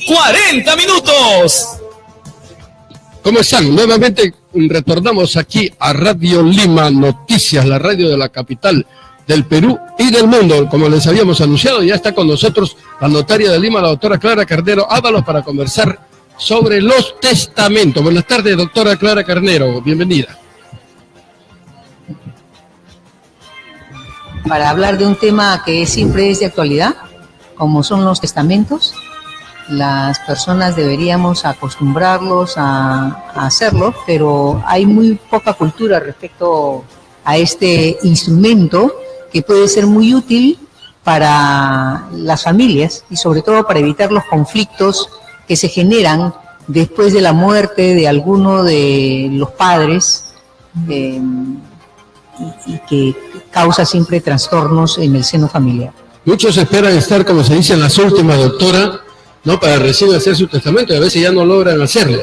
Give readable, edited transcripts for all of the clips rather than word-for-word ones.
6:40. ¿Cómo están? Nuevamente retornamos aquí a Radio Lima Noticias, la radio de la capital del Perú y del mundo. Como les habíamos anunciado, ya está con nosotros la notaria de Lima, la doctora Clara Carnero Ábalos, para conversar sobre los testamentos. Buenas tardes, doctora Clara Carnero, bienvenida. Para hablar de un tema que siempre es de actualidad, como son los testamentos, las personas deberíamos acostumbrarlos a hacerlo, pero hay muy poca cultura respecto a este instrumento que puede ser muy útil para las familias y sobre todo para evitar los conflictos que se generan después de la muerte de alguno de los padres y que causa siempre trastornos en el seno familiar. Muchos esperan estar, como se dice, en las últimas, doctora, ¿no?, para recién hacer su testamento, y a veces ya no logran hacerlo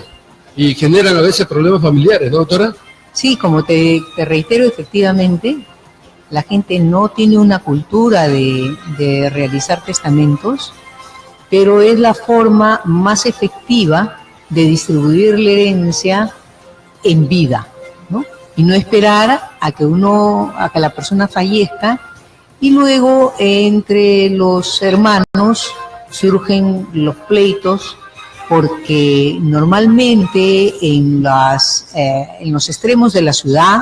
y generan a veces problemas familiares, ¿no, doctora? Sí, como te reitero, efectivamente, la gente no tiene una cultura de realizar testamentos, pero es la forma más efectiva de distribuir la herencia en vida, ¿no? Y no esperar a que la persona fallezca y luego entre los hermanos surgen los pleitos, porque normalmente en los extremos de la ciudad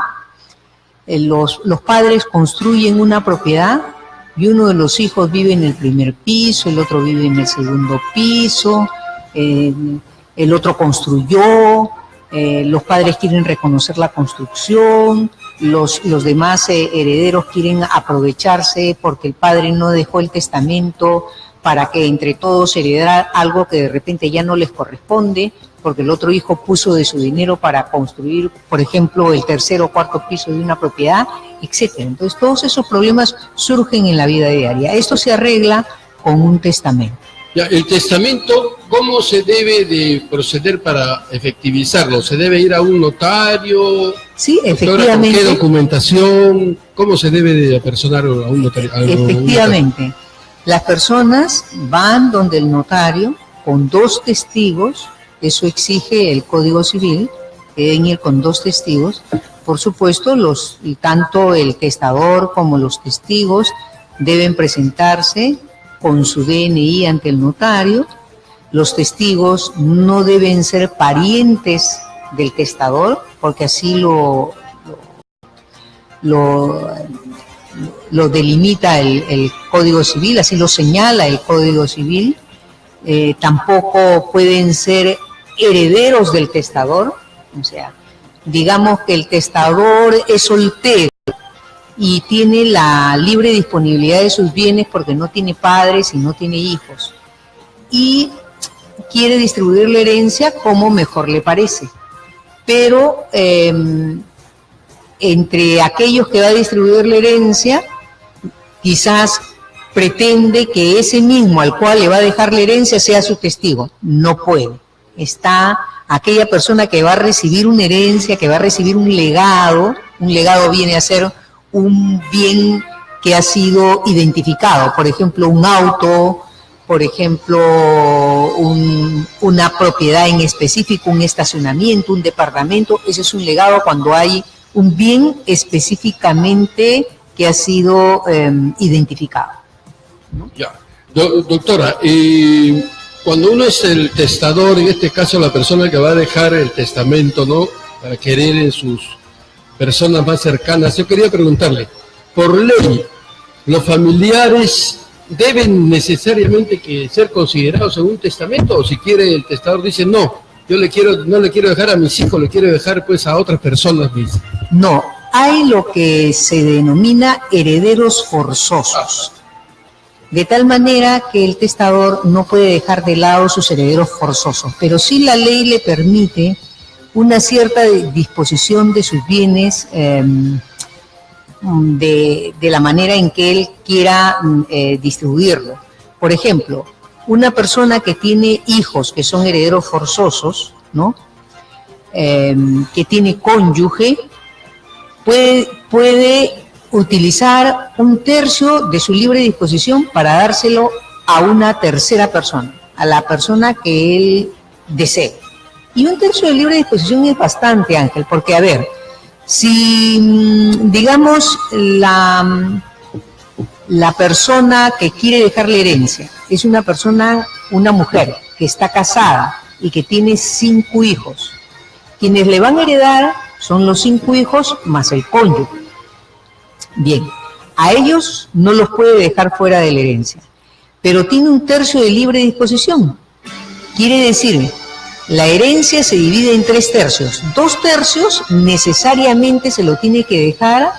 los padres construyen una propiedad y uno de los hijos vive en el primer piso, el otro vive en el segundo piso, el otro construyó, los padres quieren reconocer la construcción, los demás herederos quieren aprovecharse porque el padre no dejó el testamento para que entre todos heredar algo que de repente ya no les corresponde, porque el otro hijo puso de su dinero para construir, por ejemplo, el tercer o cuarto piso de una propiedad, etcétera. Entonces, todos esos problemas surgen en la vida diaria. Esto se arregla con un testamento. Ya, el testamento, ¿cómo se debe de proceder para efectivizarlo? ¿Se debe ir a un notario? Sí, efectivamente. ¿Con qué documentación? ¿Cómo se debe de apersonar a un notario? Efectivamente. Las personas van donde el notario con 2 testigos, eso exige el Código Civil, que deben ir con 2 testigos. Por supuesto, tanto el testador como los testigos deben presentarse con su DNI ante el notario. Los testigos no deben ser parientes del testador, porque así lo delimita el Código Civil, así lo señala el Código Civil. Tampoco pueden ser herederos del testador, o sea, digamos que el testador es soltero y tiene la libre disponibilidad de sus bienes porque no tiene padres y no tiene hijos, y quiere distribuir la herencia como mejor le parece, pero entre aquellos que va a distribuir la herencia, quizás pretende que ese mismo al cual le va a dejar la herencia sea su testigo. No puede. Está aquella persona que va a recibir una herencia, que va a recibir un legado. Un legado viene a ser un bien que ha sido identificado. Por ejemplo, un auto, por ejemplo, una propiedad en específico, un estacionamiento, un departamento. Ese es un legado cuando hay un bien específicamente que ha sido identificado, ¿no? Ya. Doctora, cuando uno es el testador, en este caso la persona que va a dejar el testamento, ¿no?, para que hereden sus personas más cercanas, yo quería preguntarle, por ley, ¿los familiares deben necesariamente ser considerados en un testamento? O si quiere el testador dice, no, yo no le quiero dejar a mis hijos, le quiero dejar pues a otras personas, dice. No, hay lo que se denomina herederos forzosos, de tal manera que el testador no puede dejar de lado sus herederos forzosos, pero sí la ley le permite una cierta disposición de sus bienes de la manera en que él quiera distribuirlo. Por ejemplo, una persona que tiene hijos que son herederos forzosos, ¿no?, que tiene cónyuge, puede utilizar 1/3 de su libre disposición para dárselo a una tercera persona. a la persona que él desee. Y un tercio de libre disposición es bastante, Ángel, porque, a ver, si, digamos, la persona que quiere dejarle herencia es una persona, una mujer que está casada y que tiene 5 hijos, quienes le van a heredar son los 5 hijos más el cónyuge. Bien, a ellos no los puede dejar fuera de la herencia, pero tiene un tercio de libre disposición. Quiere decir, la herencia se divide en 3 tercios. 2 tercios necesariamente se lo tiene que dejar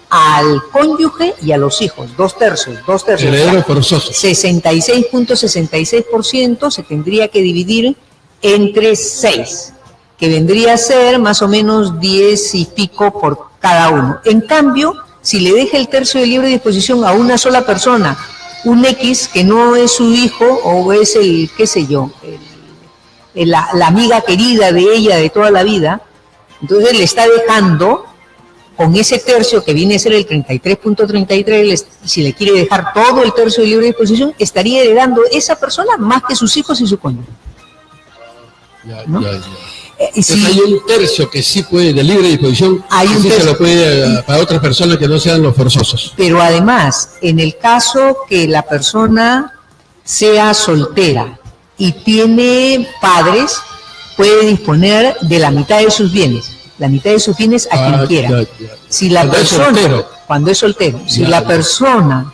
al cónyuge y a los hijos. 2 tercios. Heredero forzoso. 66.66% se tendría que dividir entre 6, que vendría a ser más o menos 10 y pico por cada uno. En cambio, si le deja el tercio de libre disposición a una sola persona, un X que no es su hijo o es el, qué sé yo, la amiga querida de ella de toda la vida, entonces le está dejando con ese tercio que viene a ser el 33.33, si le quiere dejar todo el tercio de libre disposición, estaría heredando esa persona más que sus hijos y su cónyuge. ¿No? Sí. Hay un tercio que sí puede, de libre disposición, hay un sí tercio, se lo puede para otras personas que no sean los forzosos. Pero además, en el caso que la persona sea soltera y tiene padres, puede disponer de la mitad de sus bienes. La mitad de sus bienes a quien quiera. Si la persona, cuando es soltero, si la persona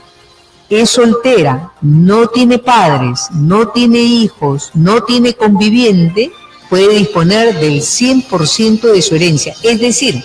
es soltera, no tiene padres, no tiene hijos, no tiene conviviente, puede disponer del 100% de su herencia. Es decir,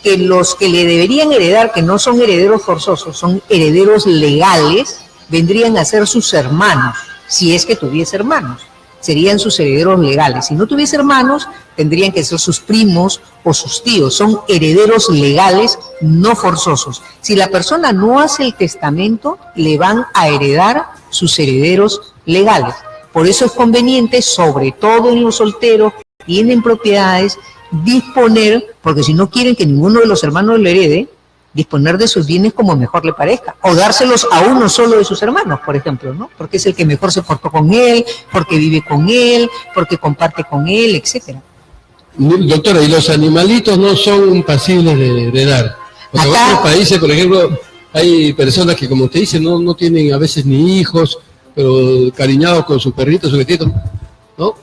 que los que le deberían heredar, que no son herederos forzosos, son herederos legales, vendrían a ser sus hermanos, si es que tuviese hermanos. Serían sus herederos legales. Si no tuviese hermanos, tendrían que ser sus primos o sus tíos. Son herederos legales, no forzosos. Si la persona no hace el testamento, le van a heredar sus herederos legales. Por eso es conveniente, sobre todo en los solteros que tienen propiedades, disponer, porque si no quieren que ninguno de los hermanos lo herede, disponer de sus bienes como mejor le parezca, o dárselos a uno solo de sus hermanos, por ejemplo, ¿no? Porque es el que mejor se portó con él, porque vive con él, porque comparte con él, etcétera. Doctora, ¿y los animalitos no son pasibles de heredar? Porque en otros países, por ejemplo, hay personas que, como usted dice, no tienen a veces ni hijos, pero cariñados con sus perritos, sus gatitos, ¿no?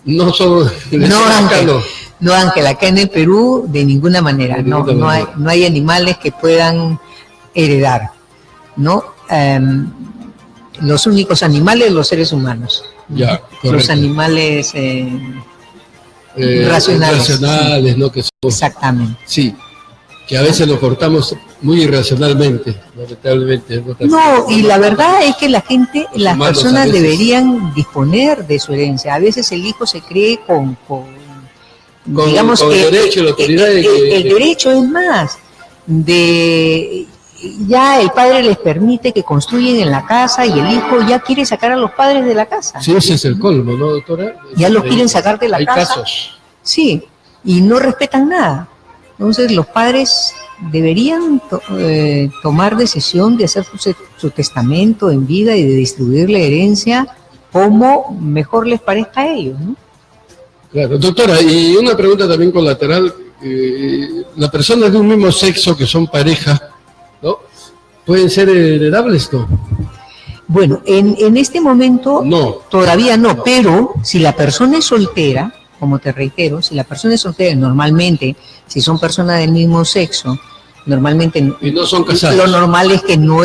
No son... No, Ángel, acá en el Perú de ninguna manera, no hay animales que puedan heredar, ¿no? Los únicos animales, los seres humanos. Ya, correcto. Los animales racionales, ¿no? Que son, exactamente. Sí, que a veces nos portamos muy irracionalmente, lamentablemente. No, y la verdad es que las personas deberían disponer de su herencia. A veces el hijo se cree digamos con que el derecho, la autoridad el derecho es más ya el padre les permite que construyen en la casa y el hijo ya quiere sacar a los padres de la casa. Sí, ese es el colmo, ¿no, doctora? Ya los quieren sacar de la casa. Hay casos. Sí, y no respetan nada. Entonces los padres deberían tomar decisión de hacer su testamento en vida y de distribuir la herencia como mejor les parezca a ellos, ¿no? Claro, doctora, y una pregunta también colateral, las personas de un mismo sexo que son pareja, ¿no? ¿Pueden ser heredables, no? Bueno, en este momento no, todavía no, pero si la persona es soltera, como te reitero, si la persona es soltera, normalmente, si son personas del mismo sexo, normalmente y no son casados, lo normal es que no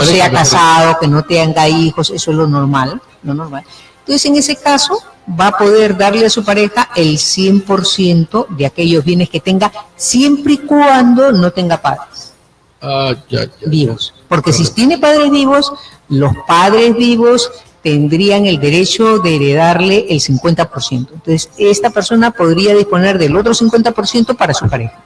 sea casado, que no tenga hijos, eso es lo normal. Entonces, en ese caso, va a poder darle a su pareja el 100% de aquellos bienes que tenga, siempre y cuando no tenga padres vivos. Porque si tiene padres vivos, los padres vivos tendrían el derecho de heredarle el 50%. Entonces, esta persona podría disponer del otro 50% para su pareja.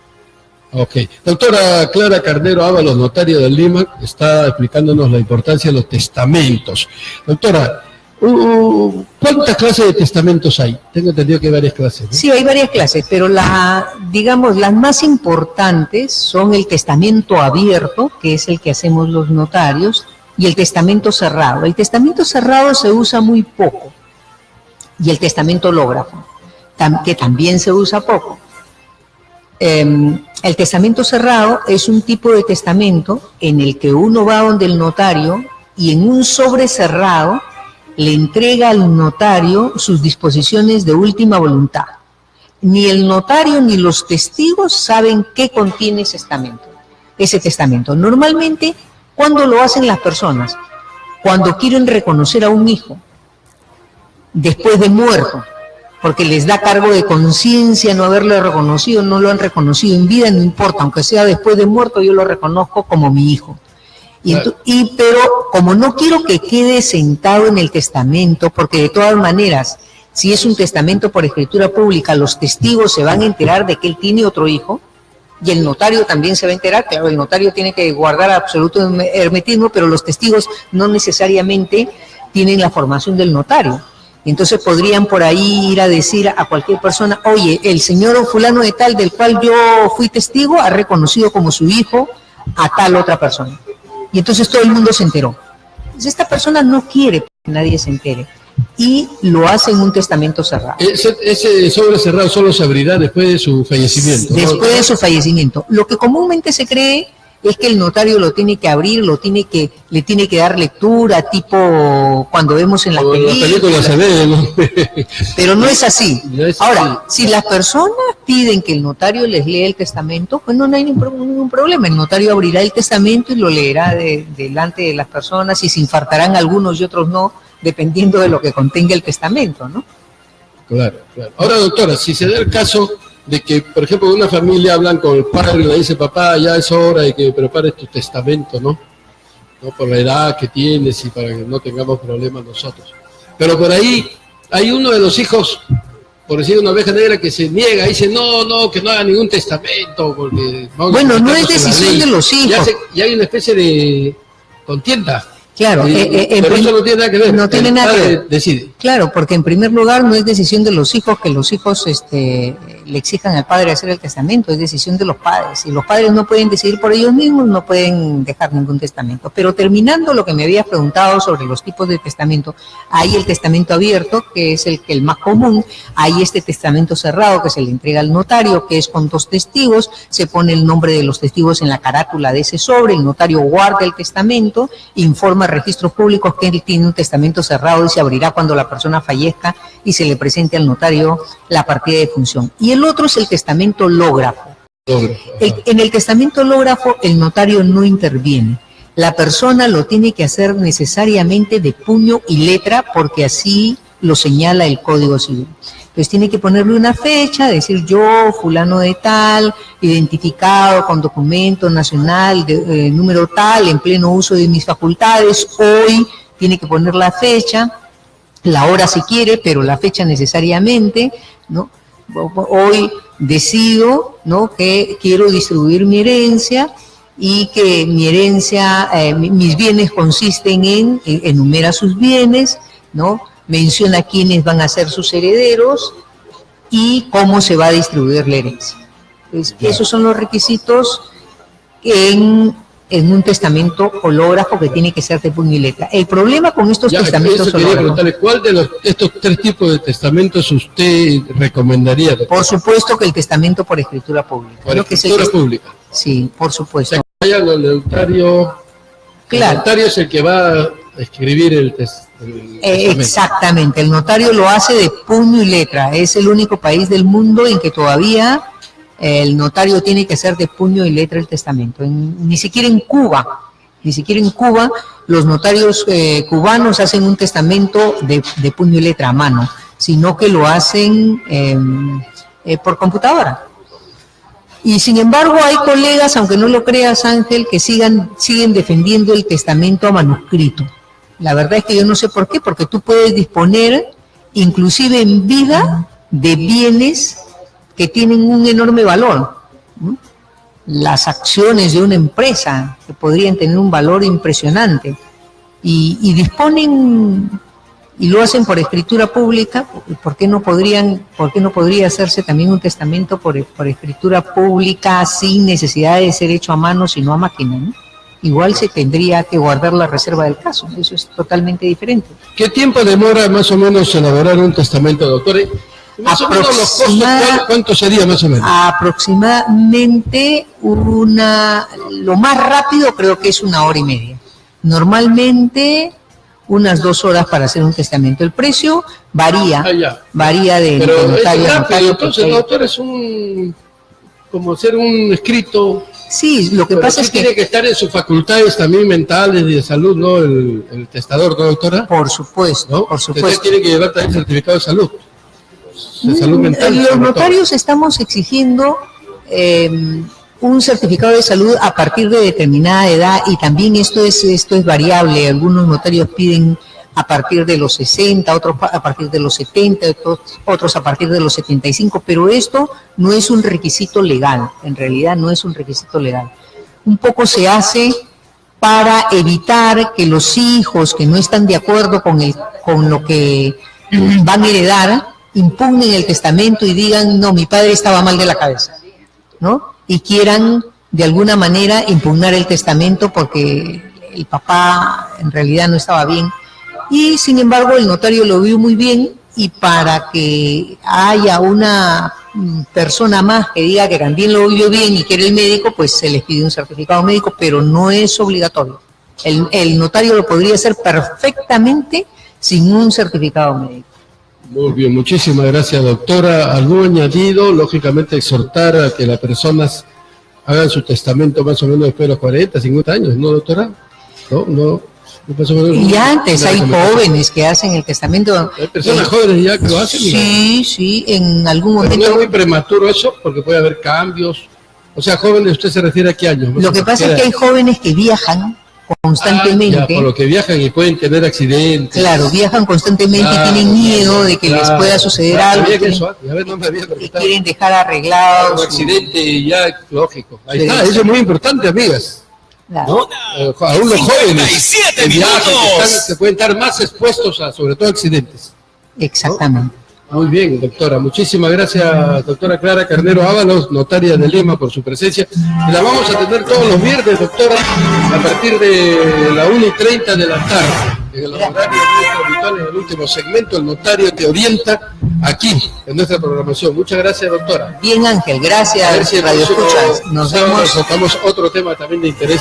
Ok. Doctora Clara Carnero Ábalos, notaria de Lima, está explicándonos la importancia de los testamentos. Doctora, ¿cuántas clases de testamentos hay? Tengo entendido que hay varias clases, ¿no? Sí, hay varias clases, pero las más importantes son el testamento abierto, que es el que hacemos los notarios, y el testamento cerrado. El testamento cerrado se usa muy poco, y el testamento hológrafo, que también se usa poco. El testamento cerrado es un tipo de testamento en el que uno va donde el notario y en un sobre cerrado le entrega al notario sus disposiciones de última voluntad. Ni el notario ni los testigos saben qué contiene ese testamento. Normalmente, ¿cuándo lo hacen las personas? Cuando quieren reconocer a un hijo después de muerto, porque les da cargo de conciencia no haberlo reconocido, no lo han reconocido en vida, no importa, aunque sea después de muerto, yo lo reconozco como mi hijo. Pero como no quiero que quede sentado en el testamento, porque de todas maneras, si es un testamento por escritura pública, los testigos se van a enterar de que él tiene otro hijo, y el notario también se va a enterar. Claro, el notario tiene que guardar absoluto hermetismo, pero los testigos no necesariamente tienen la formación del notario. Entonces podrían por ahí ir a decir a cualquier persona, oye, el señor fulano de tal, del cual yo fui testigo, ha reconocido como su hijo a tal otra persona. Y entonces todo el mundo se enteró. Entonces esta persona no quiere que nadie se entere y lo hace en un testamento cerrado. Ese sobre cerrado solo se abrirá después de su fallecimiento. Después de su fallecimiento. Lo que comúnmente se cree es que el notario lo tiene que abrir, le tiene que dar lectura, tipo cuando vemos en las películas. Se ve, ¿no? Pero no es así. No es Ahora, así. si las personas piden que el notario les lea el testamento, pues no hay ningún problema. El notario abrirá el testamento y lo leerá delante de las personas, y se infartarán algunos y otros no, dependiendo de lo que contenga el testamento, ¿no? Claro. Ahora, doctora, si se da el caso de que, por ejemplo, una familia hablan con el padre y le dice, papá, ya es hora de que prepares tu testamento, ¿no? Por la edad que tienes y para que no tengamos problemas nosotros. Pero por ahí hay uno de los hijos, por decir una oveja negra, que se niega y dice, no, que no haga ningún testamento, porque bueno, no es decisión de los hijos. Ya hay una especie de contienda. Claro, pero eso no tiene nada que ver. No tiene nada que ver. Decide. Claro, porque en primer lugar no es decisión de los hijos que los hijos le exijan al padre hacer el testamento, es decisión de los padres. Si los padres no pueden decidir por ellos mismos, no pueden dejar ningún testamento. Pero terminando lo que me habías preguntado sobre los tipos de testamento, hay el testamento abierto, que es el más común, hay este testamento cerrado que se le entrega al notario, que es con 2 testigos, se pone el nombre de los testigos en la carátula de ese sobre, el notario guarda el testamento, informa a registros públicos que él tiene un testamento cerrado y se abrirá cuando la persona fallezca y se le presente al notario la partida de función. Y el otro es el testamento hológrafo. En el testamento hológrafo el notario no interviene. La persona lo tiene que hacer necesariamente de puño y letra, porque así lo señala el Código Civil. Entonces tiene que ponerle una fecha, decir yo, fulano de tal, identificado con documento nacional, número tal, en pleno uso de mis facultades, hoy, tiene que poner la fecha, la hora si quiere, pero la fecha necesariamente, ¿no? Hoy decido, ¿no?, que quiero distribuir mi herencia y que mi herencia, mis bienes consisten en, enumera sus bienes, ¿no?, menciona quiénes van a ser sus herederos y cómo se va a distribuir la herencia. Entonces, esos son los requisitos en un testamento hológrafo que tiene que ser de puño y letra. El problema con estos testamentos hológrafos... ¿Cuál de estos 3 tipos de testamentos usted recomendaría, doctor? Por supuesto que el testamento por escritura pública. Por escritura pública. Sí, por supuesto. O sea, el notario... Claro. El notario es el que va a escribir el testamento. Exactamente, el notario lo hace de puño y letra. Es el único país del mundo en que todavía el notario tiene que hacer de puño y letra el testamento. Ni siquiera en Cuba los notarios cubanos hacen un testamento de puño y letra a mano, sino que lo hacen por computadora. Y sin embargo hay colegas, aunque no lo creas, Ángel, que siguen defendiendo el testamento a manuscrito. La verdad es que yo no sé por qué, porque tú puedes disponer, inclusive en vida, de bienes que tienen un enorme valor, ¿no? Las acciones de una empresa que podrían tener un valor impresionante y disponen y lo hacen por escritura pública. ¿Por qué no podría hacerse también un testamento por escritura pública sin necesidad de ser hecho a mano, sino a máquina, ¿no? igual se tendría que guardar la reserva del caso. Eso es totalmente diferente. ¿Qué tiempo demora más o menos elaborar un testamento, doctor? Más o menos los costos, ¿cuánto sería más o menos? Aproximadamente lo más rápido creo que es 1 hora y media. Normalmente unas 2 horas para hacer un testamento. El precio varía de notario a notario. Entonces, doctor, es como hacer un escrito. Sí, lo que pasa es que tiene que estar en sus facultades también mentales y de salud, ¿no? El testador, ¿no, doctora? Por supuesto, ¿no? por supuesto. Usted tiene que llevar también certificado de salud. De salud mental. Los notarios estamos exigiendo un certificado de salud a partir de determinada edad, y también esto es variable. Algunos notarios piden a partir de los 60, otros a partir de los 70, otros a partir de los 75, pero esto no es un requisito legal, en realidad no es un requisito legal. Un poco se hace para evitar que los hijos que no están de acuerdo con lo que van a heredar impugnen el testamento y digan, no, mi padre estaba mal de la cabeza, ¿no? Y quieran de alguna manera impugnar el testamento porque el papá en realidad no estaba bien. Y sin embargo el notario lo vio muy bien, y para que haya una persona más que diga que también lo vio bien y que era el médico, pues se les pide un certificado médico, pero no es obligatorio. El notario lo podría hacer perfectamente sin un certificado médico. Muy bien, muchísimas gracias, doctora. ¿Algún añadido? Lógicamente exhortar a que las personas hagan su testamento más o menos después de los 40, 50 años, ¿no, doctora? No. Y antes hay jóvenes que hacen el testamento. Hay personas jóvenes ya que lo hacen. Sí, en algún momento. No es muy prematuro eso, porque puede haber cambios. O sea, jóvenes, ¿usted se refiere a qué años? Lo que pasa es que hay jóvenes que viajan constantemente. Por lo que viajan y pueden tener accidentes. Claro, viajan constantemente, tienen miedo de que les pueda suceder algo. Y quieren dejar arreglado. Un accidente ya, lógico. Ahí está, eso es muy importante, amigas. Claro. ¿No? Aún los jóvenes que viajan, que pueden estar más expuestos a, sobre todo, accidentes. Exactamente. Muy bien, doctora. Muchísimas gracias, doctora Clara Carnero Ábalos, notaria de Lima, por su presencia. Y la vamos a tener todos los viernes, doctora, a partir de la 1:30 de la tarde. En el horario habitual, en el último segmento, el notario te orienta aquí, en nuestra programación. Muchas gracias, doctora. Bien, Ángel, gracias. A ver si Radio Escuchas. Nos vemos. Tocamos otro tema también de interés,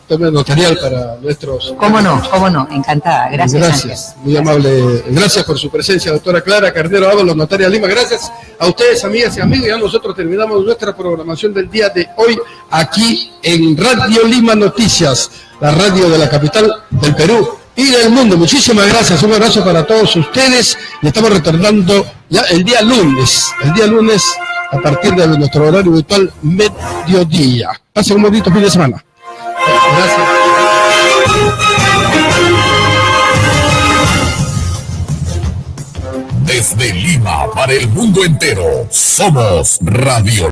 tema notarial para nuestros... ¿Cómo no? Encantada. Gracias, Ángel. Muy amable. Gracias por su presencia, doctora Clara Carnero Ábalos, notaria Lima. Gracias a ustedes, amigas y amigos. Ya nosotros terminamos nuestra programación del día de hoy aquí en Radio Lima Noticias, la radio de la capital del Perú y del mundo. Muchísimas gracias. Un abrazo para todos ustedes. Y estamos retornando ya el día lunes a partir de nuestro horario habitual, mediodía. Pasen un bonito fin de semana. Gracias. Desde Lima para el mundo entero, somos Radio